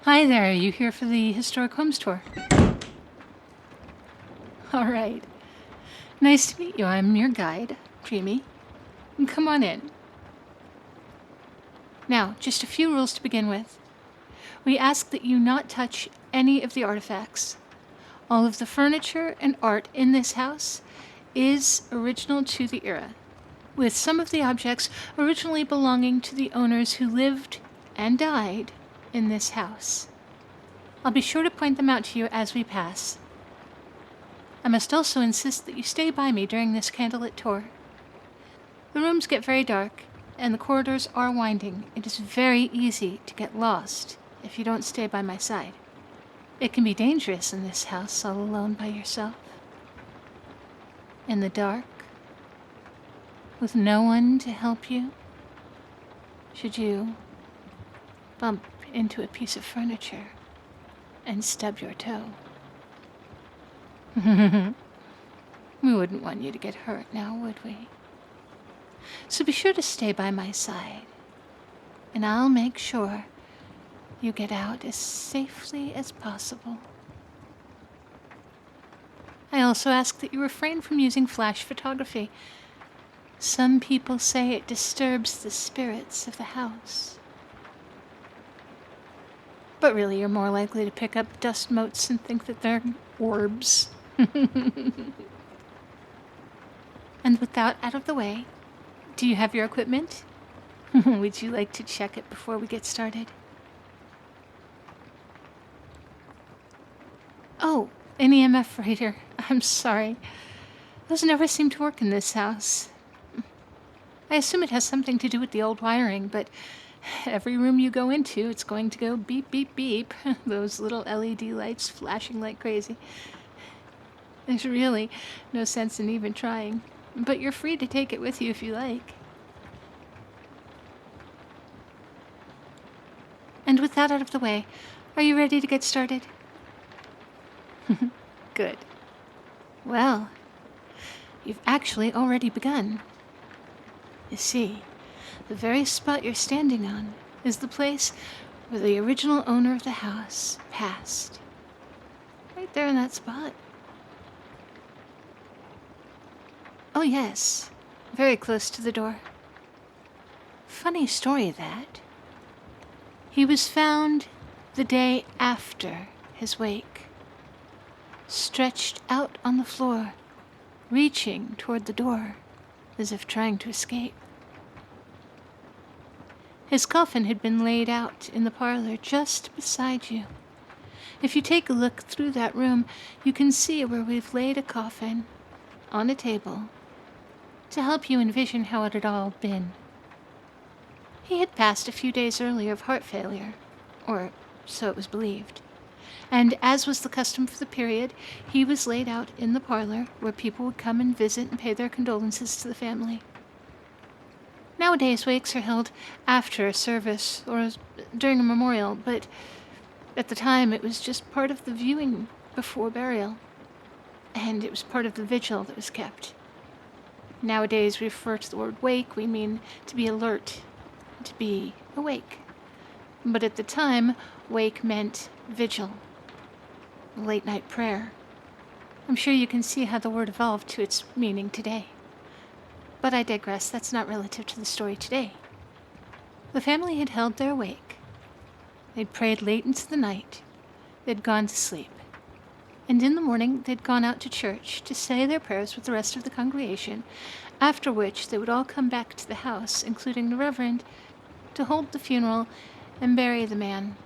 Hi there, are you here for the historic homes tour? All right. Nice to meet you. I'm your guide, Dreamy. Come on in. Now, just a few rules to begin with. We ask that you not touch any of the artifacts. All of the furniture and art in this house is original to the era, with some of the objects originally belonging to the owners who lived and died in this house. I'll be sure to point them out to you as we pass. I must also insist that you stay by me during this candlelit tour. The rooms get very dark, and the corridors are winding. It is very easy to get lost if you don't stay by my side. It can be dangerous in this house all alone by yourself. In the dark, with no one to help you, should you bump into a piece of furniture and stub your toe. We wouldn't want you to get hurt now, would we? So be sure to stay by my side, and I'll make sure you get out as safely as possible. I also ask that you refrain from using flash photography. Some people say it disturbs the spirits of the house. But really, you're more likely to pick up dust motes and think that they're orbs. And with that out of the way, do you have your equipment? Would you like to check it before we get started? Oh, an EMF reader. I'm sorry. Those never seem to work in this house. I assume it has something to do with the old wiring, but every room you go into, it's going to go beep, beep, beep. Those little LED lights flashing like crazy. There's really no sense in even trying, but you're free to take it with you if you like. And with that out of the way, are you ready to get started? Good. Well, you've actually already begun. You see, the very spot you're standing on is the place where the original owner of the house passed. Right there in that spot. Oh yes, very close to the door. Funny story that. He was found the day after his wake, stretched out on the floor, reaching toward the door, as if trying to escape. His coffin had been laid out in the parlor just beside you. If you take a look through that room, you can see where we've laid a coffin on a table to help you envision how it had all been. He had passed a few days earlier of heart failure, or so it was believed. And as was the custom for the period, he was laid out in the parlor where people would come and visit and pay their condolences to the family. Nowadays, wakes are held after a service or during a memorial, but at the time it was just part of the viewing before burial, and it was part of the vigil that was kept. Nowadays, we refer to the word wake, we mean to be alert, to be awake. But at the time, wake meant vigil, late night prayer. I'm sure you can see how the word evolved to its meaning today. But I digress, that's not relative to the story today. The family had held their wake. They'd prayed late into the night. They'd gone to sleep. And in the morning, they'd gone out to church to say their prayers with the rest of the congregation, after which they would all come back to the house, including the Reverend, to hold the funeral and bury the man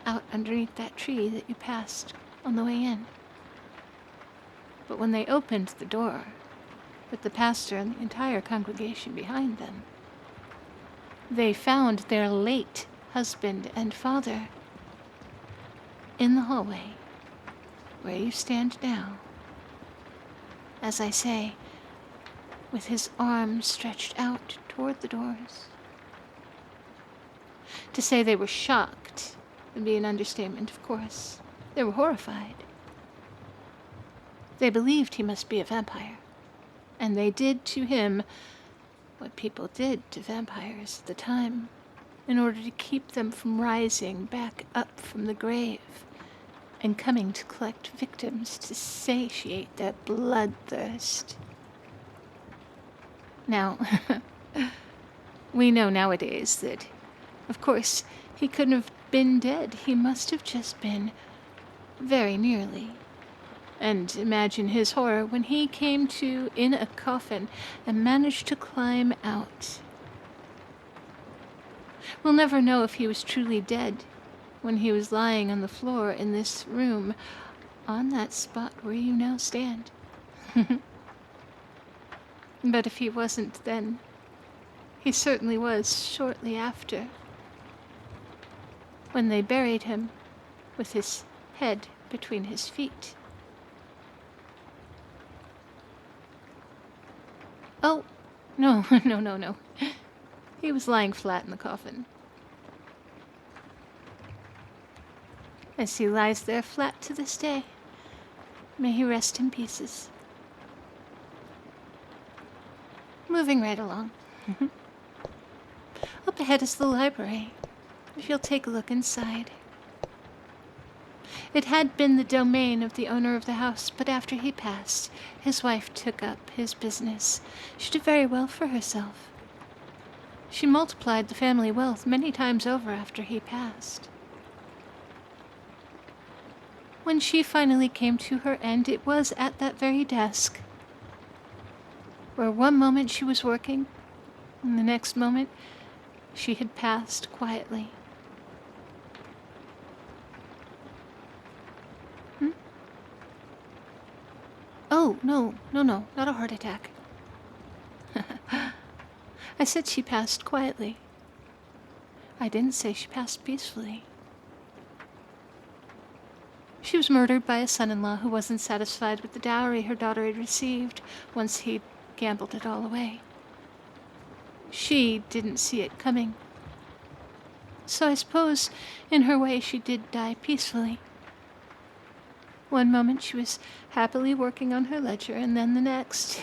out underneath that tree that you passed on the way in. But when they opened the door, with the pastor and the entire congregation behind them, they found their late husband and father in the hallway where you stand now. As I say, with his arms stretched out toward the doors. To say they were shocked would be an understatement, of course. They were horrified. They believed he must be a vampire, and they did to him what people did to vampires at the time. in order to keep them from rising back up from the grave and coming to collect victims to satiate their bloodthirst. Now, we know nowadays that, of course, he couldn't have been dead. He must have just been very nearly. And imagine his horror when he came to in a coffin and managed to climb out. We'll never know if he was truly dead when he was lying on the floor in this room, on that spot where you now stand. But if he wasn't then, he certainly was shortly after, when they buried him with his head between his feet. Oh, no, no. He was lying flat in the coffin. As he lies there flat to this day, may he rest in pieces. Moving right along. Up ahead is the library, if you'll take a look inside. It had been the domain of the owner of the house, but after he passed, his wife took up his business. She did very well for herself. She multiplied the family wealth many times over after he passed. When she finally came to her end, it was at that very desk, where one moment she was working, and the next moment she had passed quietly. Oh, no, not a heart attack. I said she passed quietly. I didn't say she passed peacefully. She was murdered by a son-in-law who wasn't satisfied with the dowry her daughter had received once he'd gambled it all away. She didn't see it coming. So I suppose, in her way, she did die peacefully. One moment she was happily working on her ledger, and then the next,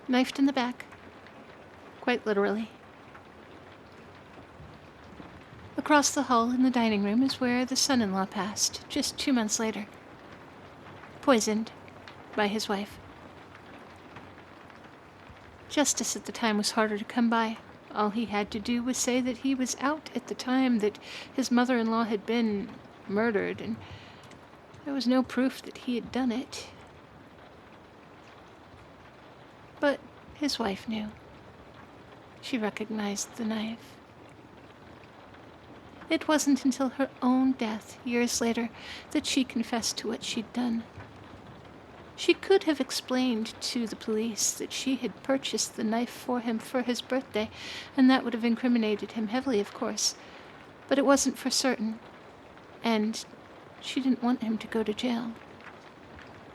knifed in the back. Quite literally. Across the hall in the dining room is where the son-in-law passed, just 2 months later. Poisoned by his wife. Justice at the time was harder to come by. All he had to do was say that he was out at the time that his mother-in-law had been murdered, and there was no proof that he had done it. But his wife knew. She recognized the knife. It wasn't until her own death, years later, that she confessed to what she'd done. She could have explained to the police that she had purchased the knife for him for his birthday, and that would have incriminated him heavily, of course. But it wasn't for certain, and she didn't want him to go to jail.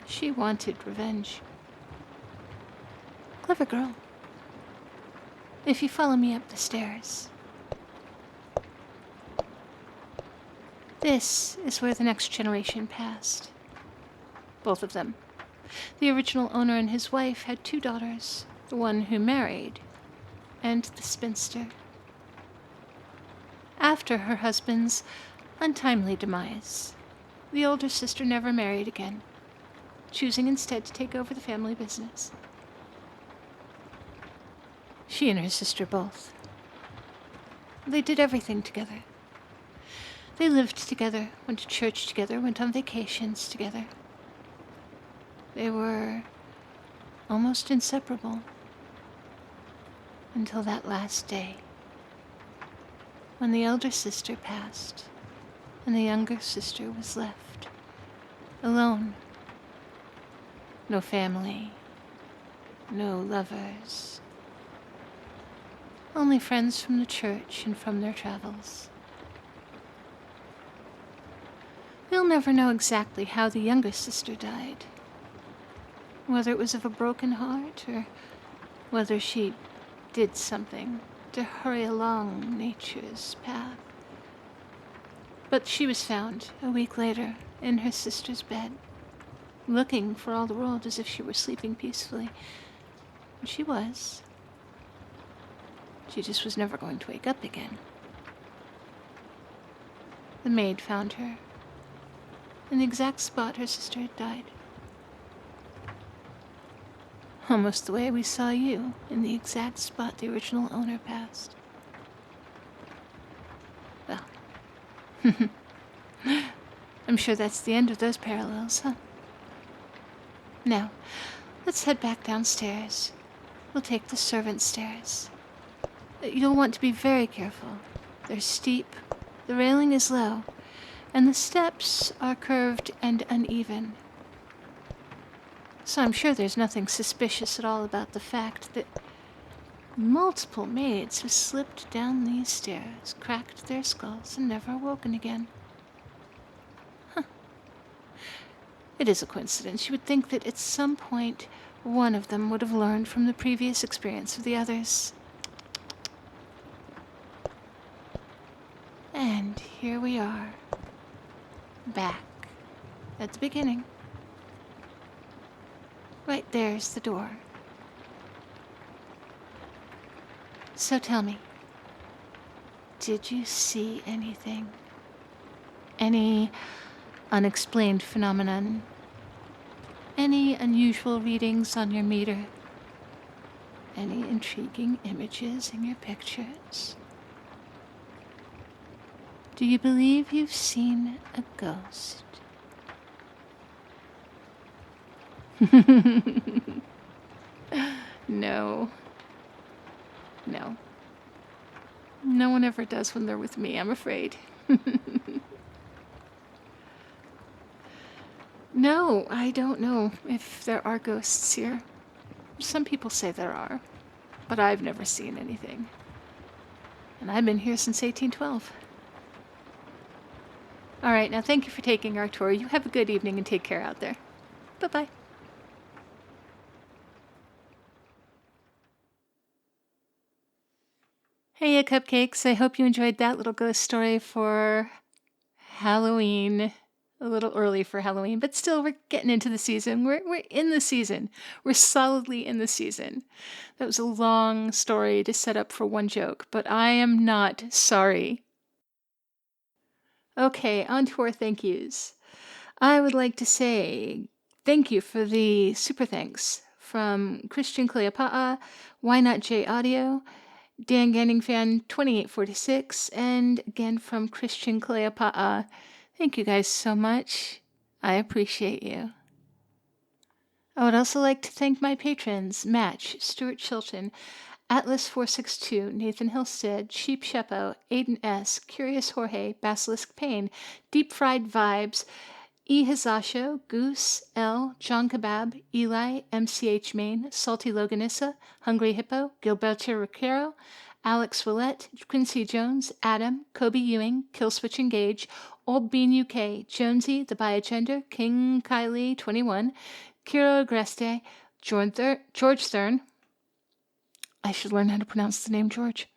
She wanted revenge. Clever girl. If you follow me up the stairs. This is where the next generation passed. Both of them. The original owner and his wife had 2 daughters, the one who married, and the spinster. After her husband's untimely demise, the older sister never married again, choosing instead to take over the family business. She and her sister both. They did everything together. They lived together, went to church together, went on vacations together. They were almost inseparable until that last day, when the elder sister passed and the younger sister was left alone. No family, no lovers, only friends from the church and from their travels. We'll never know exactly how the younger sister died, whether it was of a broken heart or whether she did something to hurry along nature's path. But she was found a week later in her sister's bed, looking for all the world as if she were sleeping peacefully. And she was. She just was never going to wake up again. The maid found her in the exact spot her sister had died. Almost the way we saw you, in the exact spot the original owner passed. Well, I'm sure that's the end of those parallels, huh? Now, let's head back downstairs. We'll take the servants' stairs. You'll want to be very careful. They're steep, the railing is low, and the steps are curved and uneven. So I'm sure there's nothing suspicious at all about the fact that multiple maids have slipped down these stairs, cracked their skulls, and never awoken again. Huh. It is a coincidence. You would think that at some point one of them would have learned from the previous experience of the others. And here we are, back at the beginning. Right there's the door. So tell me, did you see anything? Any unexplained phenomenon? Any unusual readings on your meter? Any intriguing images in your pictures? Do you believe you've seen a ghost? No. No. No one ever does when they're with me, I'm afraid. No, I don't know if there are ghosts here. Some people say there are, but I've never seen anything. And I've been here since 1812. All right, now thank you for taking our tour. You have a good evening and take care out there. Bye-bye. Hey, ya cupcakes. I hope you enjoyed that little ghost story for Halloween. A little early for Halloween, but still, we're getting into the season. We're in the season. We're solidly in the season. That was a long story to set up for one joke, but I am not sorry. Okay, on to our thank yous. I would like to say thank you for the super thanks from Christian Cleopa'a, Why Not J Audio, Dan Ganning Fan 2846, and again from Christian Cleopa'a. Thank you guys so much. I appreciate you. I would also like to thank my patrons, Match, Stuart Chilton, Atlas462, Nathan Hillstead, Sheep Sheppo, Aiden S., Curious Jorge, Basilisk Payne, Deep Fried Vibes, E. Hazasho, Goose, L, John Kebab, Eli, MCH Main, Salty Loganissa, Hungry Hippo, Gilberto Riquero, Alex Willette, Quincy Jones, Adam, Kobe Ewing, Killswitch Engage, Old Bean UK, Jonesy, The Biogender, King Kylie 21, Kiro Agreste, George Stern. I should learn how to pronounce the name George.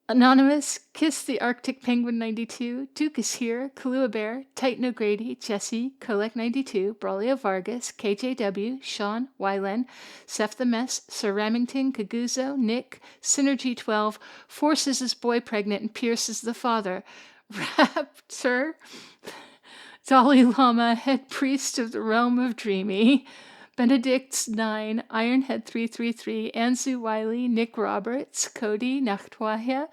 Anonymous, Kiss the Arctic Penguin 92, Duke is here, Kahlua Bear, Titan O'Grady, Jesse, Kolek 92, Braulio Vargas, KJW, Sean, Wylen, Seth the Mess, Sir Ramington, Kaguzo, Nick, Synergy 12, Forces is boy pregnant and Pierce is the father, Raptor, Dalai Lama, head priest of the realm of Dreamy, Benedict's 9, Ironhead 333, Anzu Wiley, Nick Roberts, Cody, Nachtwahya,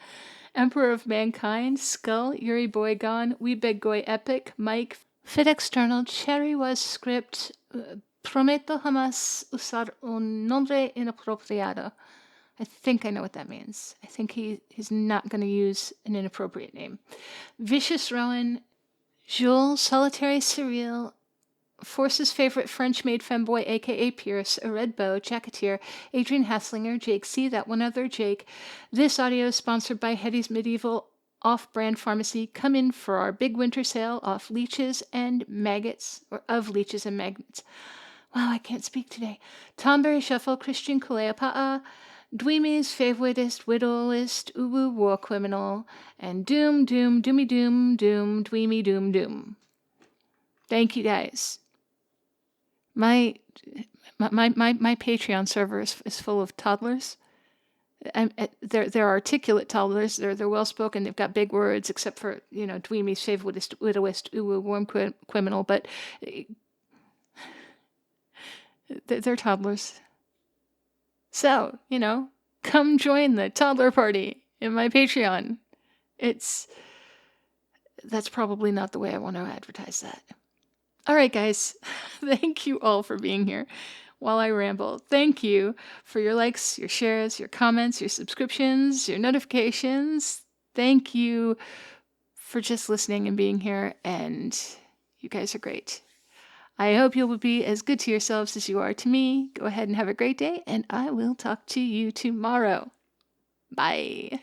Emperor of Mankind, Skull, Yuri Boygon, Weebeggoy Epic, Mike, Fit External, Cherry Was Script, Prometo jamás usar un nombre inapropiado. I think I know what that means. I think he's not going to use an inappropriate name. Vicious Rowan, Jules, Solitary Surreal, Force's favorite French-made femboy, a.k.a. Pierce, A Red Bow, Jacketeer, Adrian Hasslinger, Jake C., That One Other Jake. This audio is sponsored by Hetty's Medieval Off-Brand Pharmacy. Come in for our big winter sale off leeches and maggots, or of leeches and maggots. Wow, I can't speak today. Tomberry Shuffle, Christian Cleopa'a, Dweemy's Favoritist, Whittlest, Uwu War Criminal, and Doom, Doom, Doomy Doom, Doom, Dweemy Doom, Doom. Thank you guys. My Patreon server is full of toddlers, They're articulate toddlers. They're well spoken. They've got big words, except for Dweemy's favorite widowist, worm criminal. But they're toddlers. So come join the toddler party in my Patreon. That's probably not the way I want to advertise that. All right, guys. Thank you all for being here while I ramble. Thank you for your likes, your shares, your comments, your subscriptions, your notifications. Thank you for just listening and being here, and you guys are great. I hope you will be as good to yourselves as you are to me. Go ahead and have a great day, and I will talk to you tomorrow. Bye.